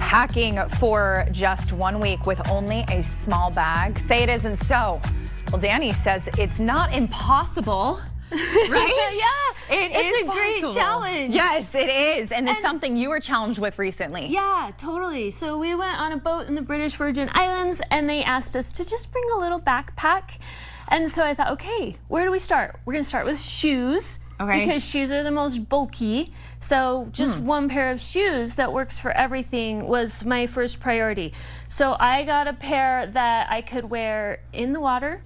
Packing for just 1 week with only a small bag? Say it isn't so. Well, Dani says it's not impossible. Right? Yeah, it's a possible. great challenge. Yes, it is. And it's something you were challenged with recently. Yeah, totally. So we went on a boat in the British Virgin Islands and they asked us to just bring a little backpack. And so I thought, okay, where do we start? We're going to start with shoes. Okay. Because shoes are the most bulky. So just one pair of shoes that works for everything was my first priority. So I got a pair that I could wear in the water,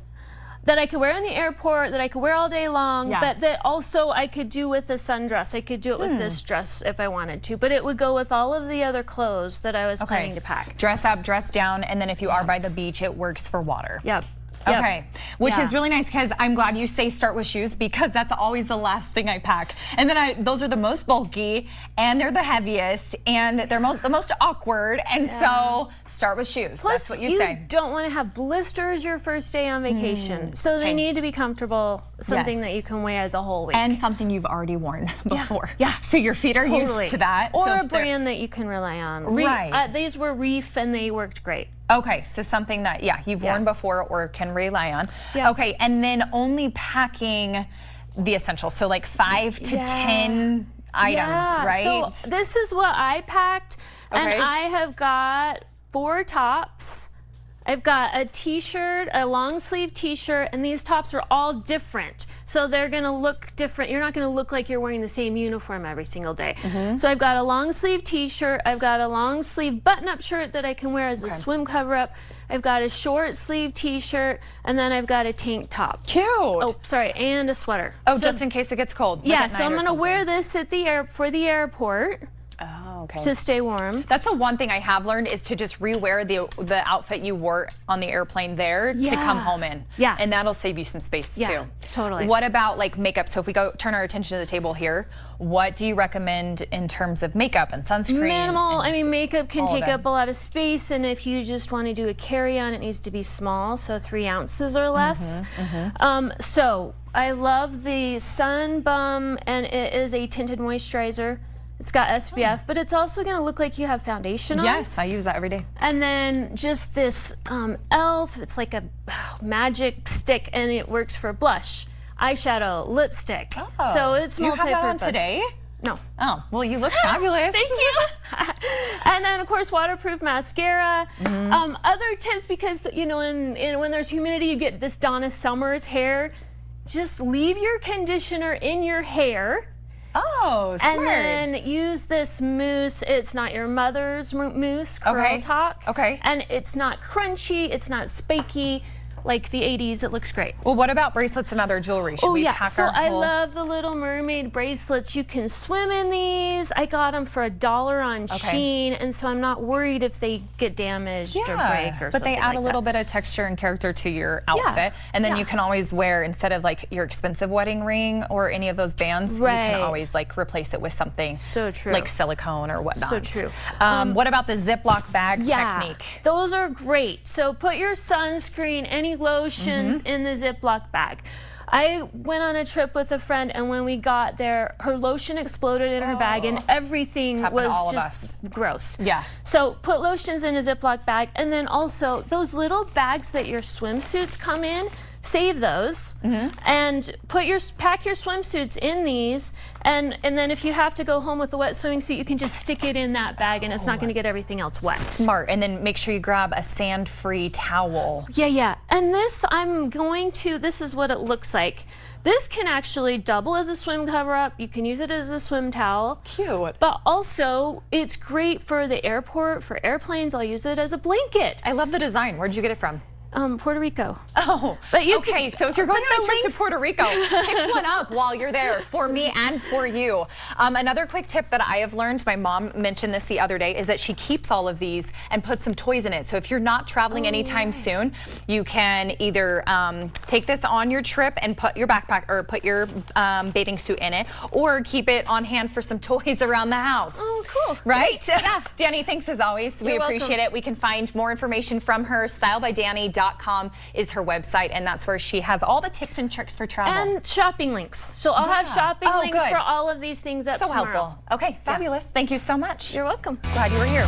that I could wear in the airport, that I could wear all day long, but that also I could do with a sundress. I could do it with this dress if I wanted to, but it would go with all of the other clothes that I was planning to pack. Dress up, dress down, and then if you are by the beach, it works for water. Yep. Okay, which is really nice because I'm glad you say start with shoes because that's always the last thing I pack. And then those are the most bulky and they're the heaviest and they're the most awkward. And so start with shoes. Plus, that's what you say. You don't want to have blisters your first day on vacation. So they need to be comfortable, something that you can wear the whole week. And something you've already worn before. Yeah. So your feet are used to that. Or so a brand that you can rely on. Right. These were Reef and they worked great. Okay, so something that, you've worn before or can rely on. Yeah. Okay, and then only packing the essentials, so like 5 to 10 items, right? So this is what I packed, and I have got 4 tops. I've got a t-shirt, a long sleeve t-shirt, and these tops are all different. So they're gonna look different. You're not gonna look like you're wearing the same uniform every single day. So I've got a long sleeve t-shirt, I've got a long sleeve button-up shirt that I can wear as a swim cover-up. I've got a short sleeve t-shirt, and then I've got a tank top. Cute. Oh, sorry, and a sweater. Oh, so, just in case it gets cold. Yeah, so I'm gonna wear this at the for the airport. Oh, okay. To stay warm. That's the one thing I have learned is to just rewear the outfit you wore on the airplane there to come home in. Yeah. And that'll save you some space too. Totally. What about like makeup? So if we turn our attention to the table here, what do you recommend in terms of makeup and sunscreen? Minimal. I mean, makeup can take up a lot of space, and if you just want to do a carry-on, it needs to be small, so 3 ounces or less. So I love the Sun Bum, and it is a tinted moisturizer. It's got SPF, but it's also going to look like you have foundation on. Yes, I use that every day. And then just this e.l.f. It's like a magic stick, and it works for blush, eyeshadow, lipstick. Oh. So it's multi-purpose. Do you have that on today? No. Oh, well, you look fabulous. Thank you. And then, of course, waterproof mascara. Other tips, because, you know, when there's humidity, you get this Donna Summers hair. Just leave your conditioner in your hair. Oh, smart. And then use this mousse. It's not your mother's mousse, Curl Talk. Okay. And it's not crunchy, it's not spiky. Like the 80s, it looks great. Well, what about bracelets and other jewelry? Should we pack our whole... I love the Little Mermaid bracelets. You can swim in these. I got them for $1 on Shein, and so I'm not worried if they get damaged or break or something like that. But they add a little bit of texture and character to your outfit, and then you can always wear, instead of like your expensive wedding ring or any of those bands, you can always like replace it with something like silicone or whatnot. So true. What about the Ziploc bag technique? Those are great. So put your sunscreen, any lotions in the Ziploc bag. I went on a trip with a friend, and when we got there, her lotion exploded in her bag, and everything was just gross. Yeah. So put lotions in a Ziploc bag, and then also those little bags that your swimsuits come in, save those, and pack your swimsuits in these, and then if you have to go home with a wet swimming suit, you can just stick it in that bag, and it's not going to get everything else wet. Smart. And then make sure you grab a sand-free towel. Yeah. And this, this is what it looks like. This can actually double as a swim cover-up. You can use it as a swim towel. Cute. But also, it's great for the airport, for airplanes. I'll use it as a blanket. I love the design. Where'd you get it from? Puerto Rico. Oh, but okay. So if you're going on a trip to Puerto Rico, pick one up while you're there for me and for you. Another quick tip that I have learned, my mom mentioned this the other day, is that she keeps all of these and puts some toys in it. So if you're not traveling anytime soon, you can either take this on your trip and put your backpack or put your bathing suit in it, or keep it on hand for some toys around the house. Oh, cool. Right? Yeah. Dani, thanks as always. You're welcome. We appreciate it. We can find more information from her. StyleByDani.com is her website, and that's where she has all the tips and tricks for travel. And shopping links. So I'll have shopping links for all of these things up tomorrow. So helpful. Okay, fabulous. Thank you so much. You're welcome. Glad you were here.